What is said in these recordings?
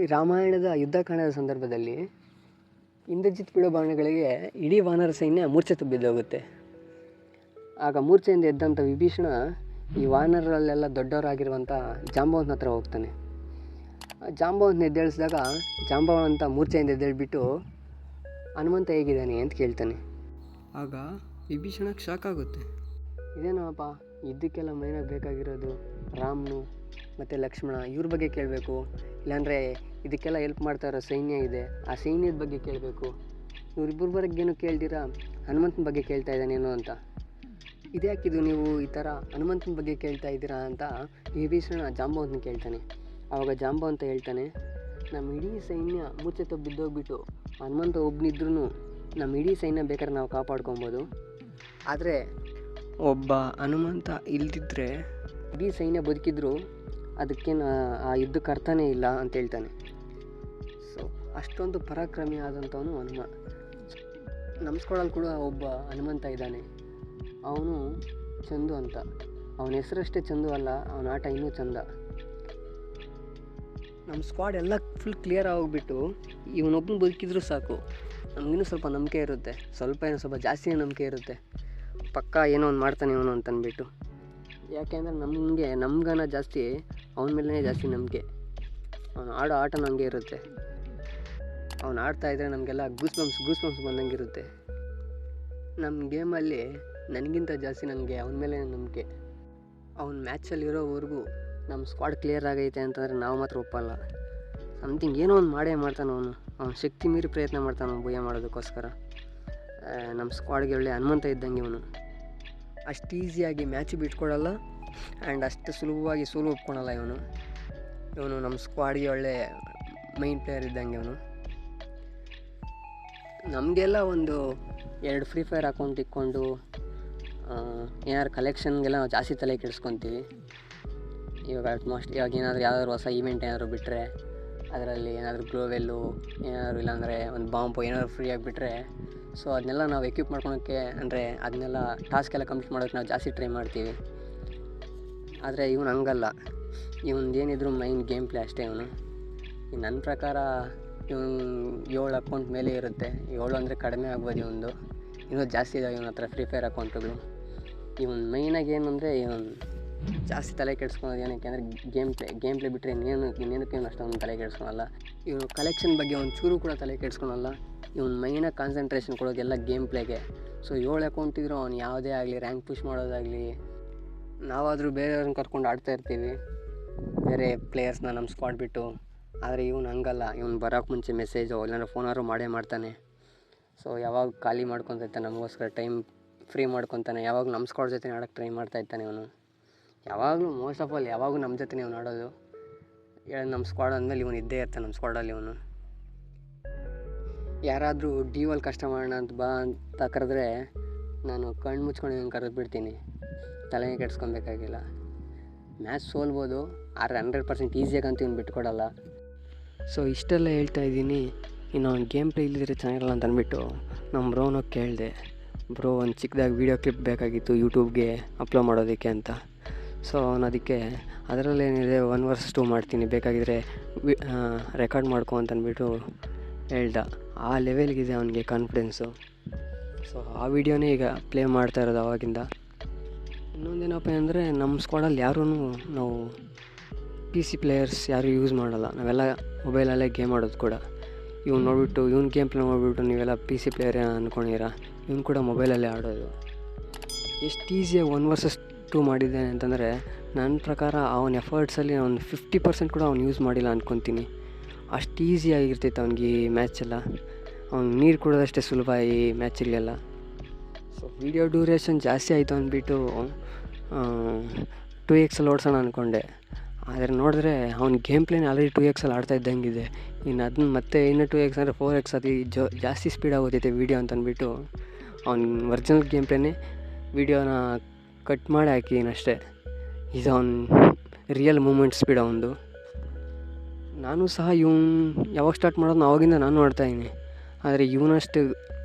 ಈ ರಾಮಾಯಣದ ಯುದ್ಧಕಾಂಡದ ಸಂದರ್ಭದಲ್ಲಿ ಇಂದ್ರಜಿತ್ ಬಿಡೋ ಬಾಣಗಳಿಗೆ ಇಡೀ ವಾನರ ಸೈನ್ಯ ಮೂರ್ಛೆ ಬಿದ್ದೋಗುತ್ತೆ. ಆಗ ಮೂರ್ಛೆಯಿಂದ ಎದ್ದಂಥ ವಿಭೀಷಣ ಈ ವಾನರಲ್ಲೆಲ್ಲ ದೊಡ್ಡವರಾಗಿರುವಂಥ ಜಾಂಬವಂತನ ಹತ್ರ ಹೋಗ್ತಾನೆ. ಜಾಂಬವಂತನ ಎದ್ದೇಳಿಸಿದಾಗ ಜಾಂಬವಂತ ಮೂರ್ಛೆಯಿಂದ ಎದ್ದೇಳ್ಬಿಟ್ಟು ಹನುಮಂತ ಹೇಗಿದ್ದಾನೆ ಅಂತ ಕೇಳ್ತಾನೆ. ಆಗ ವಿಭೀಷಣಕ್ಕೆ ಶಾಕ್ ಆಗುತ್ತೆ. ಇದೇನಪ್ಪ, ಯುದ್ಧಕ್ಕೆಲ್ಲ ಮೈನಾಗಿ ಬೇಕಾಗಿರೋದು ರಾಮನು ಮತ್ತು ಲಕ್ಷ್ಮಣ, ಇವ್ರ ಬಗ್ಗೆ ಕೇಳಬೇಕು, ಇಲ್ಲಾಂದರೆ ಇದಕ್ಕೆಲ್ಲ ಹೆಲ್ಪ್ ಮಾಡ್ತಾ ಇರೋ ಸೈನ್ಯ ಇದೆ, ಆ ಸೈನ್ಯದ ಬಗ್ಗೆ ಕೇಳಬೇಕು, ಇವರಿಬ್ಬರ ಬಗ್ಗೆನೂ ಕೇಳ್ದಿರಾ ಹನುಮಂತನ ಬಗ್ಗೆ ಕೇಳ್ತಾ ಇದ್ದಾನೇನೋ ಅಂತ. ಇದ್ಯಾಕಿದು ನೀವು ಈ ಥರ ಹನುಮಂತನ ಬಗ್ಗೆ ಕೇಳ್ತಾ ಇದ್ದೀರಾ ಅಂತ ವಿಭೀಷಣ ಜಾಂಬವಂತನ ಕೇಳ್ತಾನೆ. ಆವಾಗ ಜಾಂಬವಂತ ಹೇಳ್ತಾನೆ, ನಮ್ಮ ಇಡೀ ಸೈನ್ಯ ಮೂರ್ಛೆ ಬಿದ್ದೋಗ್ಬಿಟ್ಟು ಹನುಮಂತ ಒಬ್ಬನಿದ್ರೂ ನಮ್ಮ ಇಡೀ ಸೈನ್ಯ ಬೇಕಾದ್ರೆ ನಾವು ಕಾಪಾಡ್ಕೊಬೋದು, ಆದರೆ ಒಬ್ಬ ಹನುಮಂತ ಇಲ್ದಿದ್ರೆ ಇಡೀ ಸೈನ್ಯ ಬದುಕಿದ್ರು ಅದಕ್ಕೇನು ಆ ಯುದ್ಧಕ್ಕೆ ಅರ್ಥನೇ ಇಲ್ಲ ಅಂತ ಹೇಳ್ತಾನೆ. ಸೊ ಅಷ್ಟೊಂದು ಪರಾಕ್ರಮಿ ಆದಂಥವನು ಹನುಮ. ನಮ್ಮ ಸ್ಕ್ವಾಡಲ್ಲಿ ಕೂಡ ಒಬ್ಬ ಹನುಮಂತ ಇದ್ದಾನೆ, ಅವನು ಚಂದು ಅಂತ. ಅವನ ಹೆಸರಷ್ಟೇ ಚಂದು ಅಲ್ಲ, ಅವನ ಆಟ ಇನ್ನೂ ಚಂದ. ನಮ್ಮ ಸ್ಕ್ವಾಡ್ ಎಲ್ಲ ಫುಲ್ ಕ್ಲಿಯರ್ ಆಗೋಗ್ಬಿಟ್ಟು ಇವನೊಬ್ಬನು ಬದುಕಿದ್ರೂ ಸಾಕು, ನಮಗಿನ್ನೂ ಸ್ವಲ್ಪ ನಂಬಿಕೆ ಇರುತ್ತೆ, ಸ್ವಲ್ಪ ಜಾಸ್ತಿನೇ ನಂಬಿಕೆ ಇರುತ್ತೆ, ಪಕ್ಕ ಏನೋ ಒಂದು ಮಾಡ್ತಾನೆ ಇವನು ಅಂತಂದ್ಬಿಟ್ಟು. ಯಾಕೆಂದರೆ ನಮ್ಗನ ಜಾಸ್ತಿ ಅವನ ಮೇಲೇ ಜಾಸ್ತಿ ನಂಬಿಕೆ. ಅವನು ಆಡೋ ಆಟ ನನಗೆ ಇರುತ್ತೆ, ಅವನು ಆಡ್ತಾಯಿದ್ರೆ ನಮಗೆಲ್ಲ ಗೂಸ್ ಬಂಪ್ಸ್ ಬಂದಂಗಿರುತ್ತೆ. ನಮ್ಮ ಗೇಮಲ್ಲಿ ನನಗಿಂತ ಜಾಸ್ತಿ ನನಗೆ ಅವನ ಮೇಲೆ ನಂಬಿಕೆ. ಅವ್ನು ಮ್ಯಾಚಲ್ಲಿರೋವರೆಗೂ ನಮ್ಮ ಸ್ಕ್ವಾಡ್ ಕ್ಲಿಯರ್ ಆಗೈತೆ ಅಂತಂದರೆ ನಾವು ಮಾತ್ರ ಒಪ್ಪಲ್ಲ. ಸಮಥಿಂಗ್ ಏನೋ ಒಂದು ಮಾಡೇ ಮಾಡ್ತಾನೆ ಅವನು ಶಕ್ತಿ ಮೀರಿ ಪ್ರಯತ್ನ ಮಾಡ್ತಾನೆ ಭಯ ಮಾಡೋದಕ್ಕೋಸ್ಕರ. ನಮ್ಮ ಸ್ಕ್ವಾಡ್ಗೆ ಒಳ್ಳೆ ಹನುಮಂತ ಇದ್ದಂಗೆ ಇವನು. ಅಷ್ಟು ಈಸಿಯಾಗಿ ಮ್ಯಾಚು ಬಿಟ್ಕೊಡಲ್ಲ ಆ್ಯಂಡ್ ಅಷ್ಟು ಸುಲಭವಾಗಿ ಸೋಲು ಒಪ್ಕೊಳಲ್ಲ ಇವನು ನಮ್ಮ ಸ್ಕ್ವಾಡ್ಗೆ ಒಳ್ಳೆ ಮೈನ್ ಪ್ಲೇಯರ್ ಇದ್ದಂಗೆ ಇವನು. ನಮಗೆಲ್ಲ ಒಂದು 2 ಫ್ರೀ ಫೈರ್ ಅಕೌಂಟ್ ಇಟ್ಕೊಂಡು ಏನಾದ್ರು ಕಲೆಕ್ಷನ್ಗೆಲ್ಲ ನಾವು ಜಾಸ್ತಿ ತಲೆ ಕೆಡಿಸ್ಕೊತೀವಿ. ಇವಾಗ ಯಾವ್ದಾದ್ರು ಹೊಸ ಈವೆಂಟ್ ಏನಾದರೂ ಬಿಟ್ಟರೆ ಅದರಲ್ಲಿ ಏನಾದರೂ ಗ್ಲೋವೆಲ್ಲು ಏನಾದರೂ ಇಲ್ಲಾಂದರೆ ಒಂದು ಬಾಂಬು ಏನಾದರೂ ಫ್ರೀ ಆಗಿಬಿಟ್ರೆ, ಸೊ ಅದನ್ನೆಲ್ಲ ನಾವು ಎಕ್ವಿಪ್ ಮಾಡ್ಕೊಳೋಕ್ಕೆ, ಅಂದರೆ ಅದನ್ನೆಲ್ಲ ಟಾಸ್ಕೆಲ್ಲ ಕಂಪ್ಲೀಟ್ ಮಾಡೋಕ್ಕೆ ನಾವು ಜಾಸ್ತಿ ಟ್ರೈ ಮಾಡ್ತೀವಿ. ಆದರೆ ಇವನು ಹಂಗಲ್ಲ, ಏನಿದ್ರು ಮೈನ್ ಗೇಮ್ ಪ್ಲೇ ಅಷ್ಟೇ ಇವನು. ನನ್ನ ಪ್ರಕಾರ ಇವನು 7 ಅಕೌಂಟ್ ಮೇಲೆ ಇರುತ್ತೆ, 7 ಅಂದರೆ ಕಡಿಮೆ ಆಗ್ಬೋದು, ಇವನು ಇನ್ನೂ ಜಾಸ್ತಿ ಇದ್ದಾವೆ ಇವನ ಹತ್ರ ಫ್ರೀ ಫೈರ್ ಅಕೌಂಟುಗಳು. ಇವನು ಮೈನಾಗಿ ಏನಂದರೆ ಇವನು ಜಾಸ್ತಿ ತಲೆ ಕೆಡಿಸ್ಕೊಳೋದು ಏನಕ್ಕೆ ಅಂದರೆ ಗೇಮ್ ಪ್ಲೇ ಬಿಟ್ಟರೆ ಇನ್ನೇನಕ್ಕೆ ಇವನು ಅಷ್ಟೊಂದು ತಲೆ ಕೆಡಿಸ್ಕೊಳಲ್ಲ. ಇವನು ಕಲೆಕ್ಷನ್ ಬಗ್ಗೆ ಒಂದು ಚೂರು ಕೂಡ ತಲೆ ಕೆಡಿಸ್ಕೊಳಲ್ಲ. ಇವನು ಮೈನಾಗಿ ಕಾನ್ಸಂಟ್ರೇಷನ್ ಕೊಡೋದೆಲ್ಲ ಗೇಮ್ ಪ್ಲೇಗೆ. ಸೊ 7 ಅಕೌಂಟ್ ಇದ್ದರೂ ಅವ್ನು ಯಾವುದೇ ಆಗಲಿ ರ್ಯಾಂಕ್ ಪುಷ್ ಮಾಡೋದಾಗಲಿ, ನಾವಾದರೂ ಬೇರೆಯವ್ರನ್ನ ಕರ್ಕೊಂಡು ಆಡ್ತಾ ಇರ್ತೀವಿ, ಬೇರೆ ಪ್ಲೇಯರ್ಸ್ನ ನಮ್ಮ ಸ್ಕ್ವಾಡ್ ಬಿಟ್ಟು. ಆದರೆ ಇವನು ಹಂಗಲ್ಲ, ಇವನು ಬರೋಕ್ಕೆ ಮುಂಚೆ ಮೆಸೇಜು ಇಲ್ಲಾಂದ್ರೆ ಫೋನಾದ್ರು ಮಾಡೇ ಮಾಡ್ತಾನೆ. ಸೊ ಯಾವಾಗ ಖಾಲಿ ಮಾಡ್ಕೊತಿರ್ತಾನೆ, ನಮಗೋಸ್ಕರ ಟೈಮ್ ಫ್ರೀ ಮಾಡ್ಕೊತಾನೆ, ಯಾವಾಗ ನಮ್ಮ ಸ್ಕ್ವಾಡ್ ಜೊತೆ ಆಡೋಕ್ಕೆ ಟ್ರೈ ಮಾಡ್ತಾಯಿರ್ತಾನೆ ಇವನು. ಯಾವಾಗಲೂ ಮೋಸ್ಟ್ ಆಫ್ ಆಲ್ ಯಾವಾಗೂ ನಮ್ಮ ಜೊತೆ ಇವನು ಆಡೋದು. ನಮ್ಮ ಸ್ಕ್ವಾಡ್ ಅಂದಮೇಲೆ ಇವನು ಇದ್ದೇ ಇರ್ತಾನೆ ನಮ್ಮ ಸ್ಕ್ವಾಡಲ್ಲಿ ಇವನು. ಯಾರಾದರೂ ಡಿವಲ್ ಕಷ್ಟ ಮಾಡೋಣ ಅಂತ ಬಾ ಅಂತ ಕರೆದ್ರೆ ನಾನು ಕಣ್ಣು ಮುಚ್ಕೊಂಡು ಇವನು ಕರೆದ್ಬಿಡ್ತೀನಿ, ತಲೆಗೆ ಕೆಡ್ಸ್ಕೊಬೇಕಾಗಿಲ್ಲ. ಮ್ಯಾಚ್ ಸೋಲ್ಬೋದು, ಆದರೆ 100% ಈಸಿಯಾಗಂತೂ ಇವನು ಬಿಟ್ಕೊಡಲ್ಲ. ಸೊ ಇಷ್ಟೆಲ್ಲ ಹೇಳ್ತಾ ಇದ್ದೀನಿ. ಇನ್ನು ಅವ್ನು ಗೇಮ್ ಪ್ಲೇ ಇಲ್ಲಿದ್ರೆ ಚೆನ್ನಾಗಿರಲ್ಲ ಅಂತ ಅಂದ್ಬಿಟ್ಟು ನಮ್ಮ ಬ್ರೋನೋಗಿ ಕೇಳಿದೆ, ಬ್ರೋ ಒಂದು ಚಿಕ್ಕದಾಗಿ ವೀಡಿಯೋ ಕ್ಲಿಪ್ ಬೇಕಾಗಿತ್ತು ಯೂಟ್ಯೂಬ್ಗೆ ಅಪ್ಲೋಡ್ ಮಾಡೋದಕ್ಕೆ ಅಂತ. ಸೊ ಅವನು ಅದಕ್ಕೆ ಅದರಲ್ಲೇನಿದೆ 1 vs 2 ಮಾಡ್ತೀನಿ, ಬೇಕಾಗಿದ್ದರೆ ರೆಕಾರ್ಡ್ ಮಾಡ್ಕೊ ಅಂತಂದ್ಬಿಟ್ಟು ಹೇಳ್ದ. ಆ ಲೆವೆಲ್ಗಿದೆ ಅವನಿಗೆ ಕಾನ್ಫಿಡೆನ್ಸು. ಸೊ ಆ ವಿಡಿಯೋನೇ ಈಗ ಪ್ಲೇ ಮಾಡ್ತಾ ಇರೋದು ಆವಾಗಿಂದ. ಇನ್ನೊಂದೇನಪ್ಪ ಅಂದರೆ ನಮ್ಮ ಸ್ಕ್ವಾಡಲ್ಲಿ ಯಾರೂ ನಾವು PC ಪ್ಲೇಯರ್ಸ್ ಯಾರೂ ಯೂಸ್ ಮಾಡಲ್ಲ, ನಾವೆಲ್ಲ ಮೊಬೈಲಲ್ಲೇ ಗೇಮ್ ಆಡೋದು ಕೂಡ. ಇವ್ನು ನೋಡಿಬಿಟ್ಟು ಇವ್ನು ಗೇಮ್ ಪ್ಲೇ ನೋಡಿಬಿಟ್ಟು ನೀವೆಲ್ಲ PC ಪ್ಲೇಯರ್ ಅಂದ್ಕೊಂಡಿರ, ಇವ್ನು ಕೂಡ ಮೊಬೈಲಲ್ಲೇ ಆಡೋದು. ಎಷ್ಟು ಈಸಿಯಾಗಿ 1 vs 2 ಮಾಡಿದ್ದಾನೆ ಅಂತಂದರೆ ನನ್ನ ಪ್ರಕಾರ ಅವನ ಎಫರ್ಟ್ಸಲ್ಲಿ ಒಂದು 50% ಕೂಡ ಅವ್ನು ಯೂಸ್ ಮಾಡಿಲ್ಲ ಅಂದ್ಕೊತೀನಿ. ಅಷ್ಟು ಈಸಿಯಾಗಿರ್ತೈತೆ ಅವ್ನಿಗೆ ಈ ಮ್ಯಾಚೆಲ್ಲ. ಅವ್ನು ನೀರು ಕುಡೋದಷ್ಟೇ ಸುಲಭ ಈ ಮ್ಯಾಚಲ್ಲೆಲ್ಲ. ಸೊ ವಿಡಿಯೋ ಡ್ಯೂರೇಷನ್ ಜಾಸ್ತಿ ಆಯಿತು ಅಂದ್ಬಿಟ್ಟು 2x ಓಡಿಸೋಣ ಅಂದ್ಕೊಂಡೆ, ಆದರೆ ನೋಡಿದ್ರೆ ಅವ್ನ ಗೇಮ್ ಪ್ಲೇನ ಆಲ್ರೆಡಿ 2x ಆಡ್ತಾ ಇದ್ದಂಗಿದೆ. ಇನ್ನು ಅದನ್ನ ಮತ್ತೆ ಇನ್ನೂ 2x ಅಂದರೆ 4x ಅದು ಜಾಸ್ತಿ ಸ್ಪೀಡ್ ಆಗೋತೈತೆ ವೀಡಿಯೋ ಅಂತಂದ್ಬಿಟ್ಟು ಅವ್ನ ಒರಿಜಿನಲ್ ಗೇಮ್ ಪ್ಲೇನೇ ವೀಡಿಯೋನ ಕಟ್ ಮಾಡಿ ಹಾಕಿನಷ್ಟೇ. ಇದು ಅವ್ನ ರಿಯಲ್ ಮೂಮೆಂಟ್ ಸ್ಪೀಡ್ ಅವನದು. ನಾನು ಸಹ ಯಾವಾಗ ಸ್ಟಾರ್ಟ್ ಮಾಡೋದು ಆವಾಗಿಂದ ನಾನು ಆಡ್ತಾಯಿದ್ದೀನಿ, ಆದರೆ ಇವನಷ್ಟು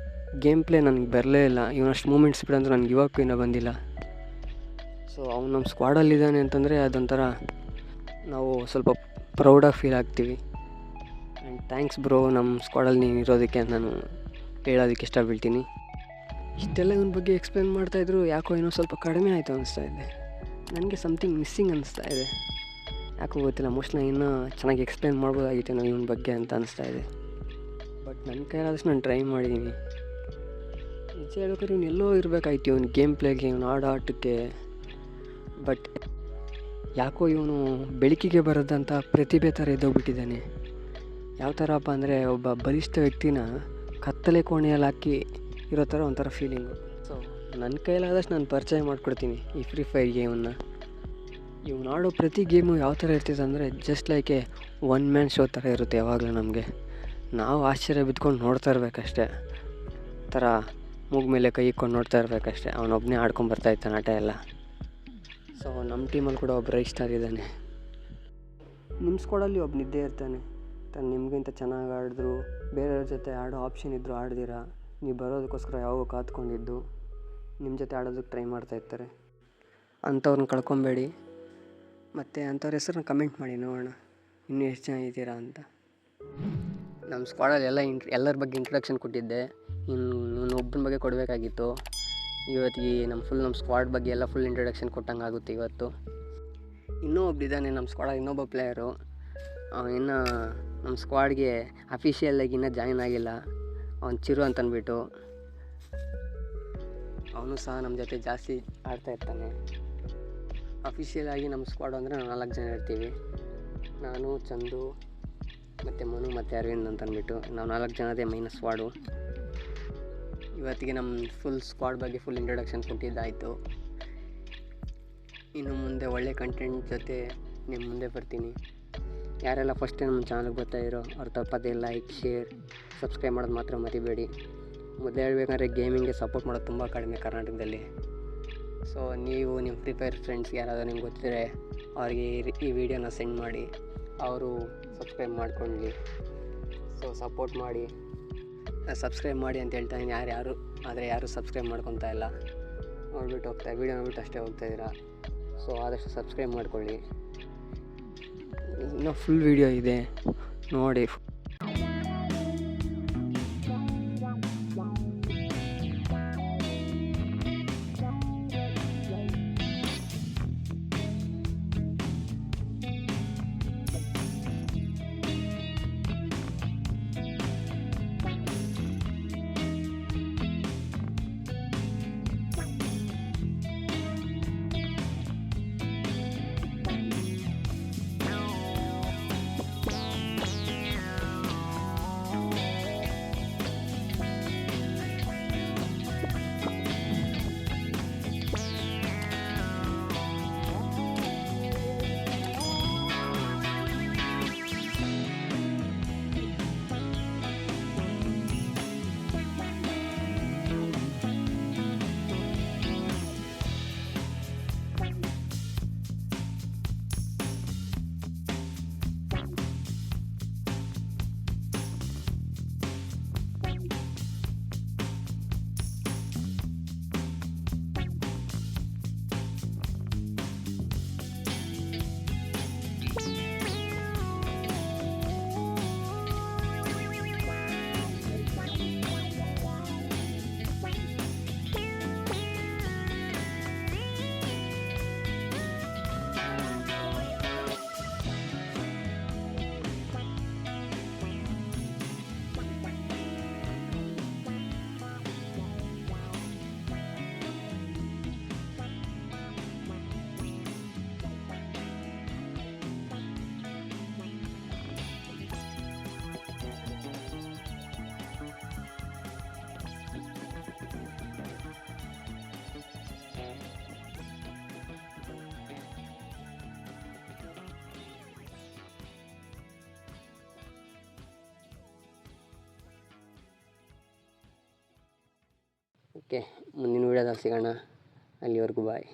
ಗೇಮ್ ಪ್ಲೇ ನನಗೆ ಬರಲೇ ಇಲ್ಲ, ಇವನಷ್ಟು ಮೂಮೆಂಟ್ ಸ್ಪೀಡ್ ಅಂತೂ ನನಗೆ ಇವಾಗೂ ಇನ್ನೂ ಬಂದಿಲ್ಲ. ಸೊ ಅವ್ನು ನಮ್ಮ ಸ್ಕ್ವಾಡಲ್ಲಿದ್ದಾನೆ ಅಂತಂದರೆ ಅದೊಂಥರ ನಾವು ಸ್ವಲ್ಪ ಪ್ರೌಡಾಗಿ ಫೀಲ್ ಆಗ್ತೀವಿ. ಥ್ಯಾಂಕ್ಸ್ ಬ್ರೋ, ನಮ್ಮ ಸ್ಕ್ವಾಡಲ್ಲಿ ನೀನು ಇರೋದಕ್ಕೆ ನಾನು ಹೇಳೋದಕ್ಕೆ ಇಷ್ಟಪಡ್ತೀನಿ. ಇಷ್ಟೆಲ್ಲ ಇವನ ಬಗ್ಗೆ ಎಕ್ಸ್ಪ್ಲೇನ್ ಮಾಡ್ತಾಯಿದ್ರು ಯಾಕೋ ಏನೋ ಸ್ವಲ್ಪ ಕಡಿಮೆ ಆಯಿತು ಅನ್ನಿಸ್ತಾ ಇದೆ. ನನಗೆ ಸಮಥಿಂಗ್ ಮಿಸ್ಸಿಂಗ್ ಅನ್ನಿಸ್ತಾ ಇದೆ, ಯಾಕೋ ಗೊತ್ತಿಲ್ಲ. ಮೋಸ್ಟ್ಲಿ ಇನ್ನೂ ಚೆನ್ನಾಗಿ ಎಕ್ಸ್ಪ್ಲೇನ್ ಮಾಡ್ಬೋದಾಗಿತ್ತು ನಾವು ಇವನ ಬಗ್ಗೆ ಅಂತ ಅನ್ನಿಸ್ತಾ ಇದೆ. ಬಟ್ ನನ್ನ ಕೈಲಾದಷ್ಟು ನಾನು ಟ್ರೈ ಮಾಡಿದ್ದೀನಿ. ನಿಜ ಹೇಳ್ಬೇಕಾದ್ರೆ ಇವನು ಎಲ್ಲೋ ಇರಬೇಕಾಯ್ತು, ಇವನು ಗೇಮ್ ಪ್ಲೇಗೆ, ಇವನು ಆಟಕ್ಕೆ. ಬಟ್ ಯಾಕೋ ಇವನು ಬೆಳಕಿಗೆ ಬರೋದಂಥ ಪ್ರತಿಭೆ ಥರ ಎದ್ದೋಗ್ಬಿಟ್ಟಿದ್ದಾನೆ. ಯಾವ ಥರಪ್ಪ ಅಂದರೆ ಒಬ್ಬ ಬಲಿಷ್ಠ ವ್ಯಕ್ತಿನ ಕತ್ತಲೆ ಕೋಣೆಯಲ್ಲಿ ಹಾಕಿ ಇರೋ ಥರ ಒಂಥರ ಫೀಲಿಂಗು. ಸೊ ನನ್ನ ಕೈಲಾದಷ್ಟು ನಾನು ಪರಿಚಯ ಮಾಡಿಕೊಡ್ತೀನಿ ಈ ಫ್ರೀ ಫೈರ್ ಗೇಮನ್ನು. ಇವ್ನು ಆಡೋ ಪ್ರತಿ ಗೇಮು ಯಾವ ಥರ ಇರ್ತಿದೆ ಅಂದರೆ just like A one man show ಥರ ಇರುತ್ತೆ. ಯಾವಾಗಲೂ ನಮಗೆ ನಾವು ಆಶ್ಚರ್ಯ ಬಿದ್ಕೊಂಡು ನೋಡ್ತಾ ಇರಬೇಕಷ್ಟೇ, ಥರ ಮೂಗು ಮೇಲೆ ಕೈ ಇಕ್ಕೊಂಡು ನೋಡ್ತಾ ಇರಬೇಕಷ್ಟೇ. ಅವನೊಬ್ಬನೇ ಆಡ್ಕೊಂಬರ್ತಾಯಿದ್ದಾನೆ ಆಟ ಎಲ್ಲ. ಸೊ ನಮ್ಮ ಟೀಮಲ್ಲಿ ಕೂಡ ಒಬ್ಬ ರೈಟ್ ಸ್ಟಾರ್ ಇದ್ದಾನೆ. ನಿಮ್ಮ ಸ್ಕ್ವಾಡಲ್ಲಿ ಒಬ್ಬ ನಿದ್ದೆ ಇರ್ತಾನೆ, ತಾನು ನಿಮಗಿಂತ ಚೆನ್ನಾಗಿ ಆಡಿದ್ರು, ಬೇರೆಯವ್ರ ಜೊತೆ ಆಡೋ ಆಪ್ಷನ್ ಇದ್ದರೂ ಆಡ್ದಿರಾ ನೀವು ಬರೋದಕ್ಕೋಸ್ಕರ ಯಾವಾಗ ಕಾತ್ಕೊಂಡಿದ್ದು ನಿಮ್ಮ ಜೊತೆ ಆಡೋದಕ್ಕೆ ಟ್ರೈ ಮಾಡ್ತಾಯಿರ್ತಾರೆ. ಅಂಥವ್ರನ್ನ ಕಳ್ಕೊಬೇಡಿ. ಮತ್ತು ಅಂಥವ್ರ ಹೆಸ್ರನ್ನ ಕಮೆಂಟ್ ಮಾಡಿ ನೋಡೋಣ ಇನ್ನೂ ಎಷ್ಟು ಜನ ಇದ್ದೀರಾ ಅಂತ. ನಮ್ಮ ಸ್ಕ್ವಾಡಲ್ಲಿ ಎಲ್ಲರ ಬಗ್ಗೆ ಇಂಟ್ರಡಕ್ಷನ್ ಕೊಟ್ಟಿದ್ದೆ, ಇನ್ನು ಒಬ್ಬನ ಬಗ್ಗೆ ಕೊಡಬೇಕಾಗಿತ್ತು. ಇವತ್ತಿಗೆ ನಮ್ಮ ಸ್ಕ್ವಾಡ್ ಬಗ್ಗೆ ಎಲ್ಲ ಫುಲ್ ಇಂಟ್ರಡಕ್ಷನ್ ಕೊಟ್ಟಂಗೆ ಆಗುತ್ತೆ ಇವತ್ತು. ಇನ್ನೂ ಒಬ್ಬರಿದ್ದಾನೆ ನಮ್ಮ ಸ್ಕ್ವಾಡಲ್ಲಿ, ಇನ್ನೊಬ್ಬ ಪ್ಲೇಯರು. ಇನ್ನು ನಮ್ಮ ಸ್ಕ್ವಾಡ್ಗೆ ಅಫಿಷಿಯಲಾಗಿ ಇನ್ನೂ ಜಾಯಿನ್ ಆಗಿಲ್ಲ. ಅವನು ಚಿರು ಅಂತಂದ್ಬಿಟ್ಟು, ಅವನು ಸಹ ನಮ್ಮ ಜೊತೆ ಜಾಸ್ತಿ ಆಡ್ತಾಯಿರ್ತಾನೆ. ಅಫಿಷಿಯಲಾಗಿ ನಮ್ಮ ಸ್ಕ್ವಾಡ್ ಅಂದರೆ ನಾವು 4 ಜನ ಇರ್ತೀವಿ. ನಾನು, ಚಂದು ಮತ್ತು ಮನು ಮತ್ತು ಅರವಿಂದ್ ಅಂತಂದ್ಬಿಟ್ಟು ನಾವು 4 ಜನದೇ ಮೈನ್ ಸ್ಕ್ವಾಡು. ಇವತ್ತಿಗೆ ನಮ್ಮ ಫುಲ್ ಸ್ಕ್ವಾಡ್ ಬಗ್ಗೆ ಫುಲ್ ಇಂಟ್ರಡಕ್ಷನ್ ಕೊಟ್ಟಿದ್ದಾಯಿತು. ಇನ್ನು ಮುಂದೆ ಒಳ್ಳೆ ಕಂಟೆಂಟ್ ಜೊತೆ ನಿಮ್ಮ ಮುಂದೆ ಬರ್ತೀನಿ. ಯಾರೆಲ್ಲ ಫಸ್ಟ್ ಟೈಮ್ ನಮ್ಮ ಚಾನಲ್ಗೆ ಬರ್ತಾಯಿರೋ ಅವ್ರು ತಪ್ಪದೇ ಲೈಕ್, ಶೇರ್, ಸಬ್ಸ್ಕ್ರೈಬ್ ಮಾಡೋದು ಮಾತ್ರ ಮರಿಬೇಡಿ. ಮೊದಲೇ ಹೇಳ್ಬೇಕಂದ್ರೆ ಗೇಮಿಂಗ್ಗೆ ಸಪೋರ್ಟ್ ಮಾಡೋದು ತುಂಬ ಕಡಿಮೆ ಕರ್ನಾಟಕದಲ್ಲಿ. ಸೊ ನೀವು ನಿಮ್ಮ ಫ್ರೀ ಫೈರ್ ಫ್ರೆಂಡ್ಸ್ಗೆ ಯಾರಾದರೂ ನಿಮ್ಗೆ ಗೊತ್ತಿದ್ರೆ ಅವ್ರಿಗೆ ಈ ವಿಡಿಯೋನ ಸೆಂಡ್ ಮಾಡಿ, ಅವರು ಸಬ್ಸ್ಕ್ರೈಬ್ ಮಾಡ್ಕೊಳ್ಳಿ. ಸೊ ಸಪೋರ್ಟ್ ಮಾಡಿ, ಸಬ್ಸ್ಕ್ರೈಬ್ ಮಾಡಿ ಅಂತ ಹೇಳ್ತಾ ಇದ್ದೀನಿ. ಯಾರು ಸಬ್ಸ್ಕ್ರೈಬ್ ಮಾಡ್ಕೊತಾ ಇಲ್ಲ, ನೋಡ್ಬಿಟ್ಟು ವೀಡಿಯೋ ನೋಡ್ಬಿಟ್ಟು ಅಷ್ಟೇ ಹೋಗ್ತಾಯಿದ್ದೀರಾ. ಸೊ ಆದಷ್ಟು ಸಬ್ಸ್ಕ್ರೈಬ್ ಮಾಡ್ಕೊಳ್ಳಿ. ಇನ್ನೂ ಫುಲ್ ವೀಡಿಯೋ ಇದೆ ನೋಡಿ. ಓಕೆ, ಮುಂದಿನ ವೀಡಿಯೋದಲ್ಲಿ ಸಿಗೋಣ. ಅಲ್ಲಿವರೆಗೂ ಬಾಯ್.